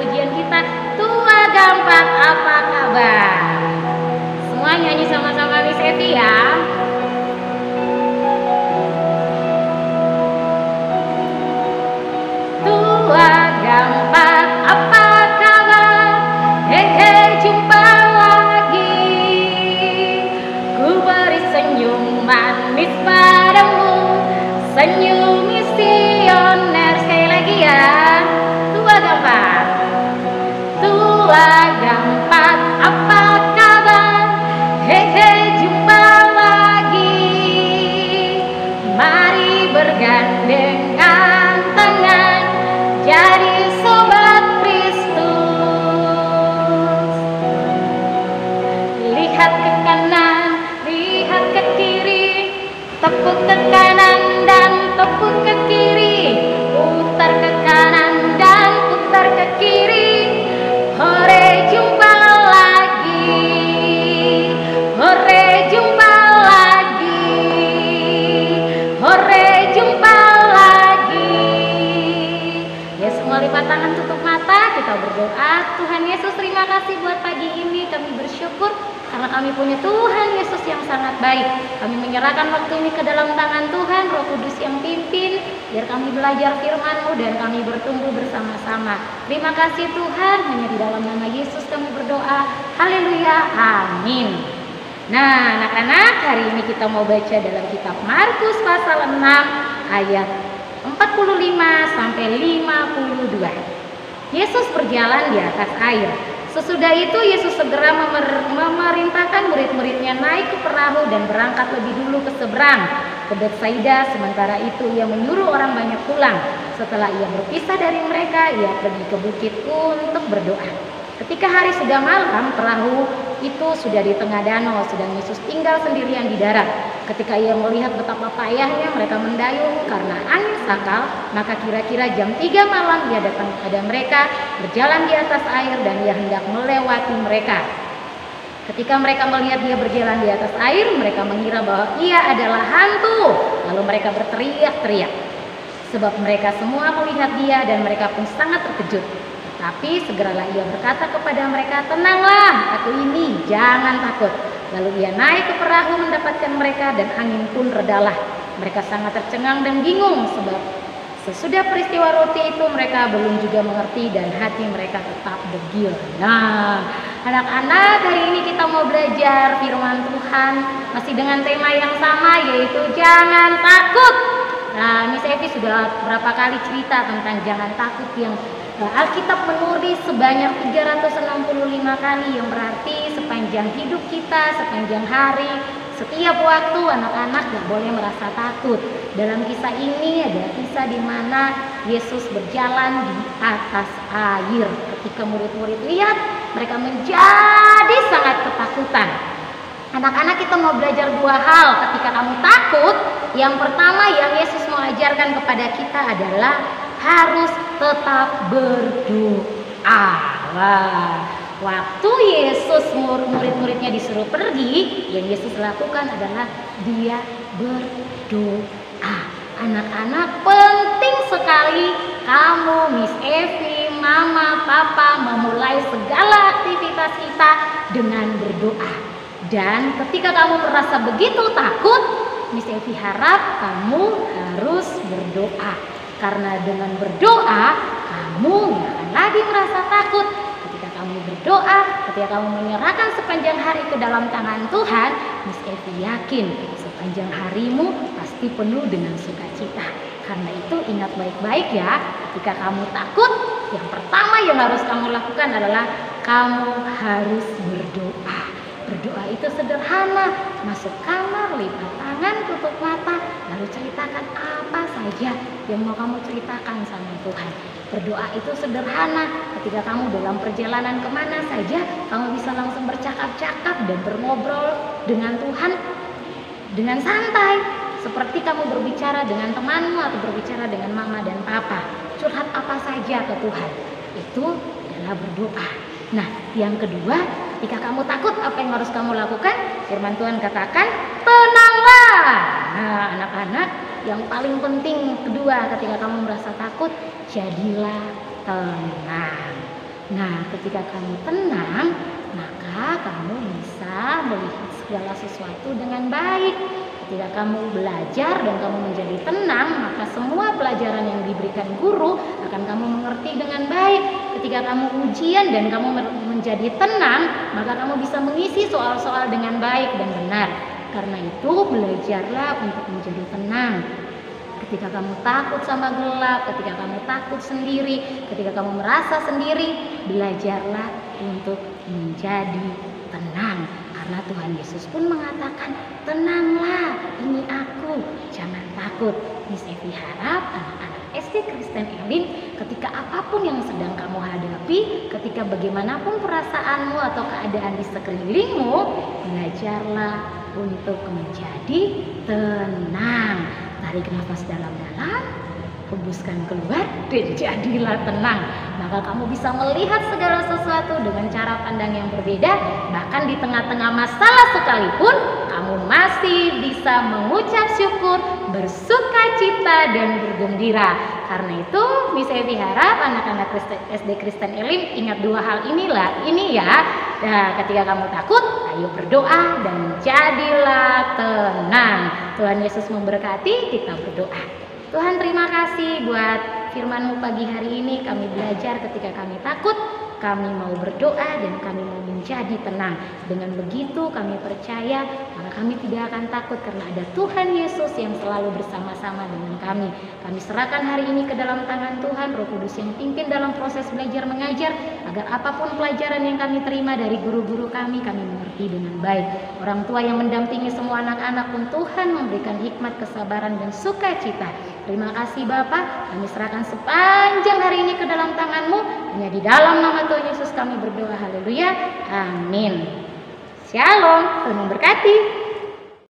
pujian kita. Tua gampang apa kabar? Semua nyanyi sama-sama Miss Evi ya. Tua gampang apa kabar? Jumpa lagi. Ku beri senyum manis padamu, senyum misioner. Sekali lagi ya. Tua gampang. Tua gampang apa kabar? Jumpa lagi. Mari bergandengan tangan, jadi sobat Kristus. Lihat ke kanan, lihat ke kiri, tepuk ke kanan dan tepuk ke kiri, putar ke kanan dan putar ke kiri. Hore jumpa lagi, hore jumpa lagi, hore jumpa lagi. Ya, semua lipat tangan, tutup mata, kita berdoa. Tuhan Yesus, terima kasih buat pagi ini. Kami bersyukur karena kami punya Tuhan Yesus yang sangat baik. Kami menyerahkan waktu ini ke dalam tangan Tuhan, Roh Kudus yang pimpin, biar kami belajar firman-Mu dan kami bertumbuh bersama-sama. Terima kasih Tuhan, hanya di dalam nama Yesus kami berdoa. Haleluya, amin. Nah, anak-anak, hari ini kita mau baca dalam kitab Markus pasal 6 ayat 45 sampai 52. Yesus berjalan di atas air. Sesudah itu Yesus segera memerintahkan murid-muridnya naik ke perahu dan berangkat lebih dulu ke seberang, ke Betsaida. Sementara itu ia menyuruh orang banyak pulang. Setelah ia berpisah dari mereka, ia pergi ke bukit untuk berdoa. Ketika hari sudah malam, perahu itu sudah di tengah danau, sedang Yesus tinggal sendirian di darat. Ketika ia melihat betapa payahnya mereka mendayung karena angin sakal, maka kira-kira jam 3 malam ia datang kepada mereka, berjalan di atas air, dan ia hendak melewati mereka. Ketika mereka melihat dia berjalan di atas air, mereka mengira bahwa ia adalah hantu. Lalu mereka berteriak-teriak, sebab mereka semua melihat dia dan mereka pun sangat terkejut. Tapi segeralah ia berkata kepada mereka, "Tenanglah, aku ini, jangan takut." Lalu ia naik ke perahu mendapatkan mereka dan angin pun redalah. Mereka sangat tercengang dan bingung sebab sesudah peristiwa roti itu mereka belum juga mengerti dan hati mereka tetap degil. Nah, anak-anak, hari ini kita mau belajar firman Tuhan masih dengan tema yang sama, yaitu jangan takut. Nah, Miss Evi sudah berapa kali cerita tentang jangan takut yang Alkitab menulis sebanyak 365 kali, yang berarti sepanjang hidup kita, sepanjang hari, setiap waktu anak-anak gak boleh merasa takut. Dalam kisah ini ada kisah di mana Yesus berjalan di atas air. Ketika murid-murid lihat, mereka menjadi sangat ketakutan. Anak-anak, kita mau belajar dua hal ketika kamu takut. Yang pertama yang Yesus mau ajarkan kepada kita adalah harus tetap berdoa. Waktu Yesus murid-muridnya disuruh pergi, yang Yesus lakukan adalah dia berdoa. Anak-anak, penting sekali kamu, Miss Evi, Mama, Papa memulai segala aktivitas kita dengan berdoa. Dan ketika kamu merasa begitu takut, Miss Evi harap kamu harus berdoa. Karena dengan berdoa, kamu gak akan lagi merasa takut. Ketika kamu berdoa, ketika kamu menyerahkan sepanjang hari ke dalam tangan Tuhan, Miss Evi yakin sepanjang harimu pasti penuh dengan sukacita. Karena itu ingat baik-baik ya, ketika kamu takut, yang pertama yang harus kamu lakukan adalah kamu harus berdoa. Berdoa itu sederhana, masuk kamar, lipat tangan, tutup mata, lalu ceritakan apa saja yang mau kamu ceritakan sama Tuhan. Berdoa itu sederhana, ketika kamu dalam perjalanan kemana saja, kamu bisa langsung bercakap-cakap dan berngobrol dengan Tuhan dengan santai, seperti kamu berbicara dengan temanmu atau berbicara dengan mama dan papa. Curhat apa saja ke Tuhan, itu adalah berdoa. Nah, yang kedua, ketika kamu takut, apa yang harus kamu lakukan? Firman Tuhan katakan, tenanglah. Nah, anak-anak, yang paling penting kedua ketika kamu merasa takut, jadilah tenang. Nah, ketika kamu tenang, maka kamu bisa melihat segala sesuatu dengan baik. Ketika kamu belajar dan kamu menjadi tenang, maka semua pelajaran yang diberikan guru akan kamu mengerti dengan baik. Ketika kamu ujian dan kamu menjadi tenang, maka kamu bisa mengisi soal-soal dengan baik dan benar. Karena itu, belajarlah untuk menjadi tenang. Ketika kamu takut sama gelap, ketika kamu takut sendiri, ketika kamu merasa sendiri, belajarlah untuk menjadi tenang. Karena Tuhan Yesus pun mengatakan, tenanglah, ini aku, jangan takut. Miss Evi harap anak-anak SD Kristen Elim, ketika apapun yang sedang kamu hadapi, ketika bagaimanapun perasaanmu atau keadaan di sekelilingmu, belajarlah untuk menjadi tenang. Tarik nafas dalam-dalam, hembuskan keluar, dan jadilah tenang. Maka kamu bisa melihat segala sesuatu dengan cara pandang yang berbeda. Bahkan di tengah-tengah masalah sekalipun, kamu masih bisa mengucap syukur, bersuka cita, dan bergembira. Karena itu, Miss Evi harap anak-anak SD Kristen Elim ingat dua hal ini ya. Nah, ketika kamu takut, ayo berdoa dan jadilah tenang. Tuhan Yesus memberkati, kita berdoa. Tuhan, terima kasih buat firman-Mu pagi hari ini. Kami belajar ketika kami takut, kami mau berdoa dan kami mau menjadi tenang. Dengan begitu kami percaya, maka kami tidak akan takut karena ada Tuhan Yesus yang selalu bersama-sama dengan kami. Kami serahkan hari ini ke dalam tangan Tuhan, Roh Kudus yang pimpin dalam proses belajar mengajar, agar apapun pelajaran yang kami terima dari guru-guru kami mengerti dengan baik. Orang tua yang mendampingi semua anak-anak pun Tuhan memberikan hikmat, kesabaran, dan sukacita. Terima kasih Bapa, kami serahkan sepanjang hari ini ke dalam tangan-Mu. Hanya di dalam nama Tuhan Yesus kami berdoa, haleluya, amin. Shalom, Tuhan memberkati.